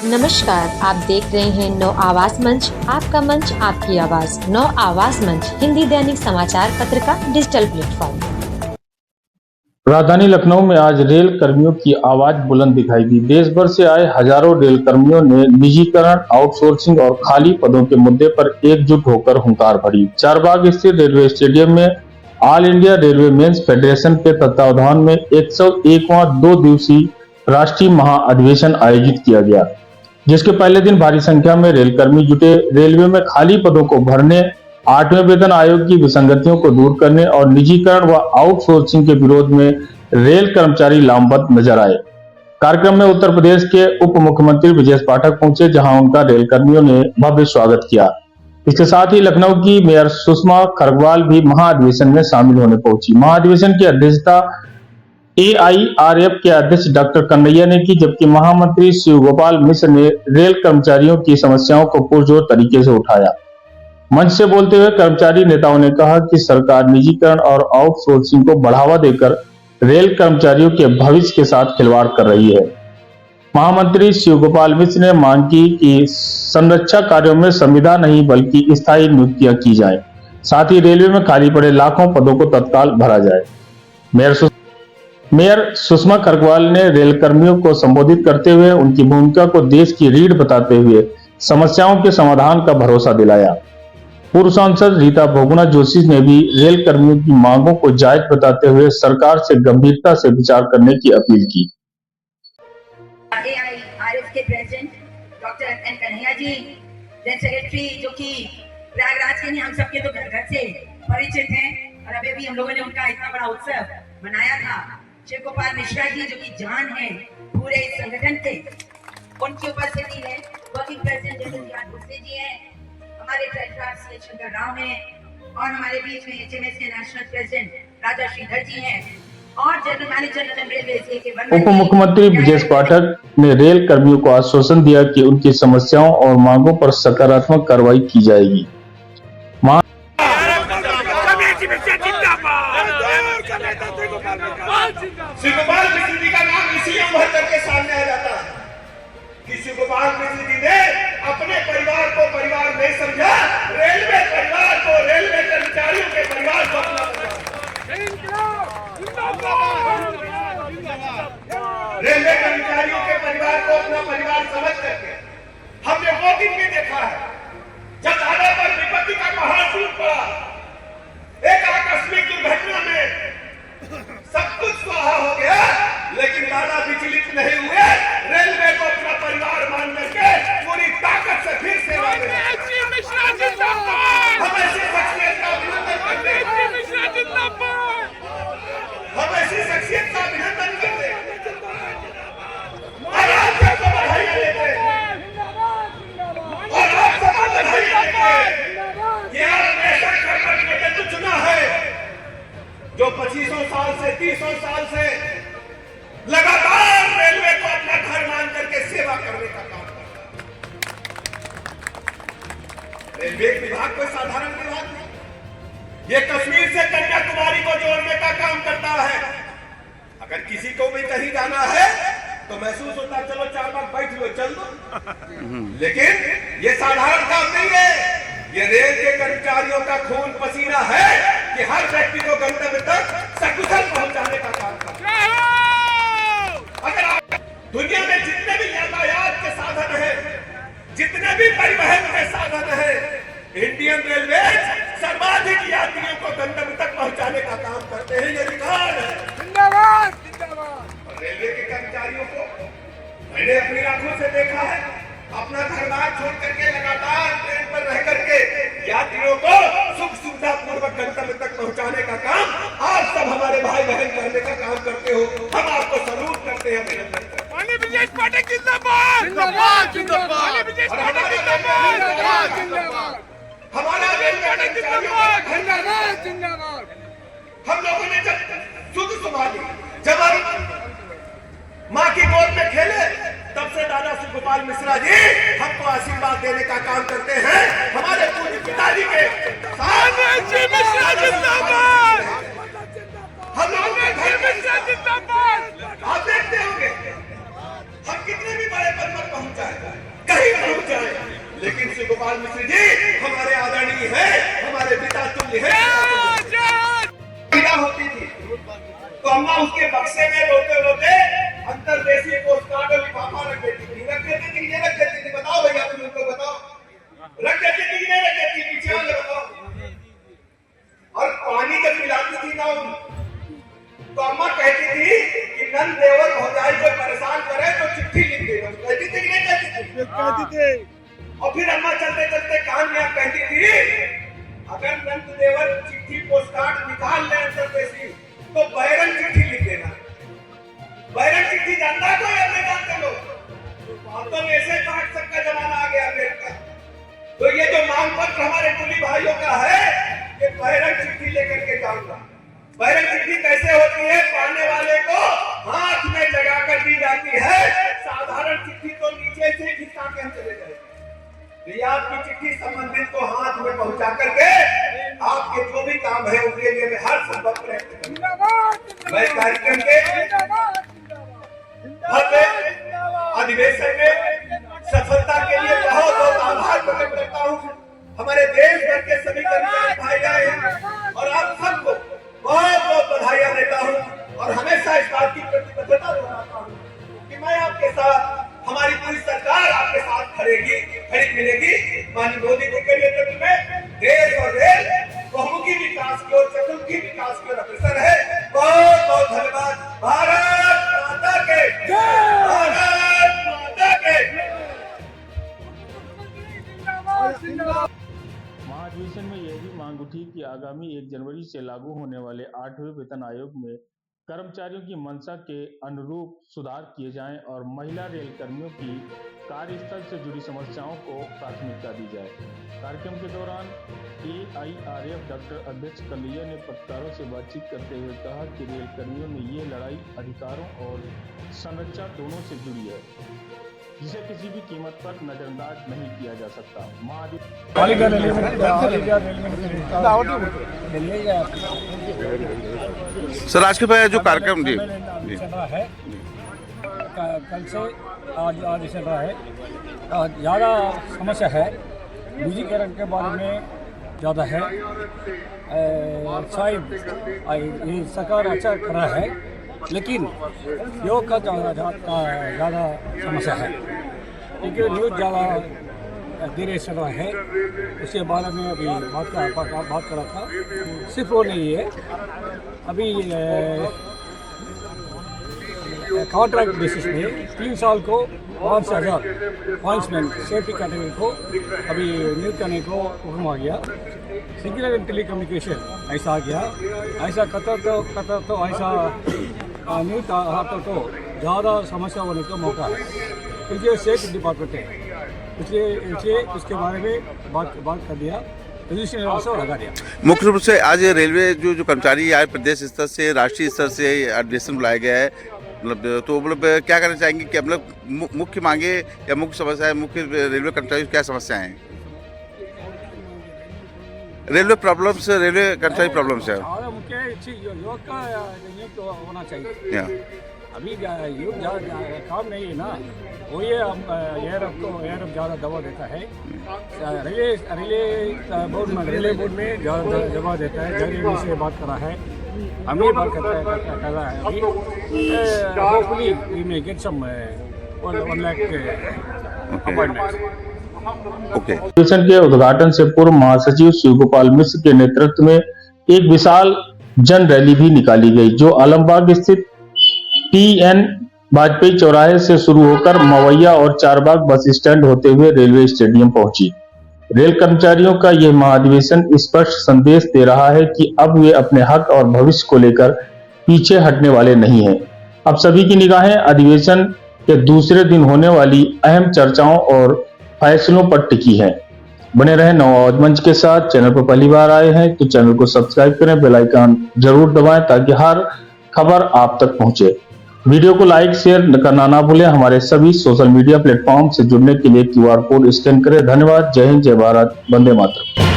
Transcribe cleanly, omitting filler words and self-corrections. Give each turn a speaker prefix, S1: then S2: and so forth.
S1: नमस्कार, आप देख रहे हैं नौ आवाज मंच, आपका मंच आपकी आवाज। नौ आवाज मंच हिंदी दैनिक समाचार पत्र का डिजिटल प्लेटफॉर्म।
S2: राजधानी लखनऊ में आज रेल कर्मियों की आवाज बुलंद दिखाई दी। देश भर से आए हजारों रेल कर्मियों ने निजीकरण, आउटसोर्सिंग और खाली पदों के मुद्दे पर एकजुट होकर हुंकार भरी। चारबाग स्थित रेलवे स्टेडियम में all India railway men's federation के तत्वावधान में 101वां 2 दिवसीय राष्ट्रीय महाअधिवेशन आयोजित किया गया, जिसके पहले दिन भारी संख्या में रेलकर्मी जुटे। रेलवे में खाली पदों को भरने, 8वें वेतन आयोग की विसंगतियों को दूर करने और निजीकरण व आउटसोर्सिंग के विरोध में रेल कर्मचारी लामबंद नजर आए। कार्यक्रम में उत्तर प्रदेश के उप मुख्यमंत्री ब्रजेश पाठक पहुंचे, जहां उनका रेल कर्मियों ने भव्य स्वागत किया। इसके साथ ही लखनऊ की मेयर सुषमा खरगवाल भी महाअधिवेशन में शामिल होने पहुंची। महाअधिवेशन की अध्यक्षता AIRF के अध्यक्ष डॉक्टर कन्हैया ने की, जबकि महामंत्री शिव गोपाल मिश्र ने रेल कर्मचारियों की समस्याओं को पुरजोर तरीके से उठाया। मंच से बोलते हुए कर्मचारी नेताओं ने कहा कि सरकार निजीकरण और आउटसोर्सिंग को बढ़ावा देकर रेल कर्मचारियों के भविष्य के साथ खिलवाड़ कर रही है। महामंत्री शिव गोपाल मिश्र ने मांग की कि संरक्षा कार्यों में संविदा नहीं बल्कि स्थायी नियुक्तियां की जाएं। साथ ही रेलवे में खाली पड़े लाखों पदों को तत्काल भरा जाए। मेयर सुषमा खरगवाल ने रेल कर्मियों को संबोधित करते हुए उनकी भूमिका को देश की रीढ़ बताते हुए समस्याओं के समाधान का भरोसा दिलाया। पूर्व सांसद रीता बहुगुणा जोशी ने भी रेल कर्मियों की मांगों को जायज बताते हुए सरकार से गंभीरता से विचार करने की अपील की।
S3: AIRF के president doctor N Kanhaiya ji, general secretary जो कि प्रयागराज के नहीं, हम सबके तो घर से परिचित हैं और अभी भी हम लोगों ने उनका इतना बड़ा उत्सव मनाया था। शिव गोपाल मिश्रा जी जो कि जान है पूरे संगठन के, उनकी उपस्थिति है। वर्किंग प्रेसिडेंट जनरल भुस्से जी हैं, हमारे ट्रेजरर सी शंकर राव हैं और हमारे बीच में HMS के नेशनल प्रेसिडेंट राजा श्रीधर जी हैं और जनरल मैनेजर रेलवे
S2: उप मुख्यमंत्री ब्रजेश पाठक ने रेल कर्मियों को आश्वासन दिया कि उनकी समस्याओं और मांगों पर सकारात्मक कार्रवाई की जाएगी।
S4: शिव गोपाल मिश्र जी का नाम इसीलिए उभर करके सामने आ जाता है कि शिव गोपाल मिश्र जी ने अपने परिवार को परिवार नहीं समझा, रेलवे परिवार को, रेलवे कर्मचारियों के परिवार को अपना रेलवे कर्मचारियों के परिवार को अपना परिवार समझ करके हमने वो दिन भी देखा है जब दादा पर विपत्ति का पहाड़ टूट पड़ा। एक आकस्मिक दुर्घटना में सब कुछ स्वाहा हो गया, लेकिन दादा विचलित नहीं हुए। रेलवे को अपना परिवार मान करके पूरी ताकत से फिर सेवा में हम ऐसी शख्सियत का अभिनंदन करते हैं। हम ऐसी शख्सियत का अभिनंदन करते हैं और आप सबको बधाई देते हैं और आप सबको बधाई देते हैं। ये आप ऐसा कर्मठ को चुना है जो 2500 साल से 300 साल से लगातार रेलवे को अपना घर मान करके सेवा करने का काम करता है। रेलवे विभाग कोई साधारण विभाग नहीं, ये कश्मीर से कन्याकुमारी को जोड़ने का काम करता है। अगर किसी को भी कहीं जाना है तो महसूस होता है चलो 4 बार बैठ लो चल दो, लेकिन ये साधारण काम नहीं है। ये रेल के कर्मचारियों का खून पसीना है कि हर व्यक्ति को गंतव्य तक सकुशल पहुंचाने का काम करता है। अगर आप दुनिया में जितने भी यातायात के साधन हैं, जितने भी परिवहन के साधन हैं, इंडियन रेलवे सर्वाधिक यात्रियों को गंतव्य तक पहुंचाने का काम करते हैं। ये रिकॉर्ड है। जिंदाबाद जिंदाबाद। रेलवे के कर्मचारियों को मैंने अपनी आंखों से देखा है, अपना घर-बार छोड़ करके लगातार ट्रेन पर रह करके यात्रियों को सुख सुविधा पूर्वक गंतव्य तक पहुंचाने का काम आप सब हमारे भाई बहन करने का काम करते हो। हम आपको सलूट करते हैं, अभिनंदन करते हैं। ब्रजेश पाठक जिंदाबाद जिंदाबाद जिंदाबाद, ब्रजेश पाठक जिंदाबाद जिंदाबाद, हमारा ब्रजेश पाठक जिंदाबाद जिंदाबाद जिंदाबाद। हम लोगों ने जब शुद्ध समाधि जब माँ की गोद में खेले, तब से दादा शिव गोपाल मिश्रा जी हमको आशीर्वाद देने का काम करते हैं। हमारे पूज्य पिताजी के साथ हम लोगों के घर में आप देखते होंगे हम कितने भी बड़े पद पर पहुंच जाए, कहीं पहुंच जाए, लेकिन श्री गोपाल मिश्र जी हमारे आदरणीय हैं, हमारे पिता तुल्य हैं। होती थी तो अम्मा उसके बक्से में रोते रोते अंतरदेशीय पोस्ट कार्ड और लिफाफा रख देती थी। रख देती थी, नहीं रख देती थी? बताओ भैया, तुम उनको बताओ, रख देती थी कि नहीं रख देती? पीछे वाले बताओ। और पानी जब पिलाती थी ना तो अम्मा कहती थी कि नंद देवर भौजाई को परेशान करे तो चिट्ठी लिख दे। कहती थी कि नहीं कहती थी? कहती थी। और फिर अम्मा चलते चलते कान में कहती थी, अगर नंद देवर चिट्ठी पोस्ट कार्ड निकाल ले अंतरदेशी तो बैरन चिट्ठी लिख देना। बैरन चिट्ठी जानता कोई? अपने जानते लोग बातों में ऐसे काट सबका जमाना आ गया अंग्रेज का। तो ये जो मांग पत्र हमारे कुली भाइयों का है कि बैरन चिट्ठी लेकर के जाऊंगा। बैरन चिट्ठी कैसे होती है? पाने वाले को हाथ में लगा कर दी जाती है। साधारण चिट्ठी तो नीचे से खिसका के हम चले जाएंगे। ये आपकी चिट्ठी संबंधित को हाथ में पहुंचा करके आपके जो भी काम है उनके लिए मैं हर संभव प्रयत्न करूंगा। मैं कार्यक्रम के अधिवेशन में सफलता के लिए बहुत बहुत आभार प्रकट करता हूँ। हमारे देश भर के सभी कर्मचारी भाई आए हैं और आप सबको बहुत बहुत बधाइयां देता हूँ और हमेशा इस बात की प्रतिबद्धता दोहराता हूँ कि मैं आपके साथ, हमारी पूरी सरकार आपके साथ खड़ी मिलेगी। माननीय मोदी जी के नेतृत्व में देश और रेल बहुमुखी विकास की ओर, चतुर्मुखी विकास की ओर अग्रसर है। बहुत बहुत धन्यवाद। भारत माता के जय। भारत माता के
S2: महाधिवेशन में यह भी मांग उठी कि आगामी 1 जनवरी से लागू होने वाले 8वें वेतन आयोग में कर्मचारियों की मंशा के अनुरूप सुधार किए जाएं और महिला रेल कर्मियों की कार्यस्थल से जुड़ी समस्याओं को प्राथमिकता दी जाए। कार्यक्रम के दौरान AIRF डॉक्टर अध्यक्ष कलैया ने पत्रकारों से बातचीत करते हुए कहा कि रेल कर्मियों में ये लड़ाई अधिकारों और संरक्षण दोनों से जुड़ी है, जिसे किसी भी कीमत पर नजरअंदाज नहीं किया जा सकता।
S5: सर, आज के जो कार्यक्रम चल
S6: रहा है, कल से आज चल रहा है, ज़्यादा समस्या है। निजीकरण के बारे में ज़्यादा है। शायद ये सरकार अच्छा कर रहा है, लेकिन योग का ज़्यादा समस्या है क्योंकि न्यूज़ ज़्यादा धीरे चल रहा है। उसके बारे में अभी बात कर रहा था। सिर्फ वो नहीं है, अभी कॉन्ट्रैक्ट बेसिस में 3 साल को 5,000 पॉइंट्समैन सेफ्टी कैटेगरी को अभी नियुक्त करने को हुक्म आ गया। सिग्नल एंड टेलीकम्युनिकेशन ऐसा आ गया। ऐसा करता तो ऐसा नियुक्त आता तो ज़्यादा समस्या होने का मौका है, क्योंकि सेफ्टी डिपार्टमेंट है। इसलिए उसके बारे में बात कर दिया, लगा दिया।
S5: मुख्य रूप से आज रेलवे जो कर्मचारी आज प्रदेश स्तर से, राष्ट्रीय स्तर से अधिवेशन बुलाया गया है, तो क्या करना चाहेंगे कि मुख्य मांगे या मुख्य समस्याएं, मुख्य रेलवे कर्मचारी क्या समस्याएं हैं? रेलवे प्रॉब्लम्स, रेलवे कर्मचारी प्रॉब्लम्स है।
S6: मुख्य योग का नियुक्त होना चाहिए। अभी योग काम नहीं है ना, वो ये एयरअप ज़्यादा दबाव देता है। रेलवे बोर्ड में ज़्यादा दबाव देता है। जगह से बात कर रहा है, हम ये बात कर रहा है। Hopefully we may get some 1 lakh appointments.
S2: अधिवेशन के उद्घाटन से पूर्व महासचिव शिव गोपाल मिश्र के नेतृत्व में एक विशाल जन रैली भी निकाली गई, जो आलमबाग स्थित TN वाजपेयी चौराहे से शुरू होकर मवैया और चारबाग बस स्टैंड होते हुए रेलवे स्टेडियम पहुंची। रेल कर्मचारियों का यह महाधिवेशन स्पष्ट संदेश दे रहा है कि अब वे अपने हक और भविष्य को लेकर पीछे हटने वाले नहीं हैं। अब सभी की निगाहें अधिवेशन के दूसरे दिन होने वाली अहम चर्चाओं और फैसलों पर टिकी है। बने रहें नव आवाज मंच के साथ। चैनल पर पहली बार आए हैं तो चैनल को सब्सक्राइब करें, बेल आइकन जरूर दबाएं ताकि हर खबर आप तक पहुंचे। वीडियो को लाइक शेयर करना ना भूलें। हमारे सभी सोशल मीडिया प्लेटफॉर्म से जुड़ने के लिए QR कोड स्कैन करें। धन्यवाद। जय हिंद, जय भारत, वंदे मातरम।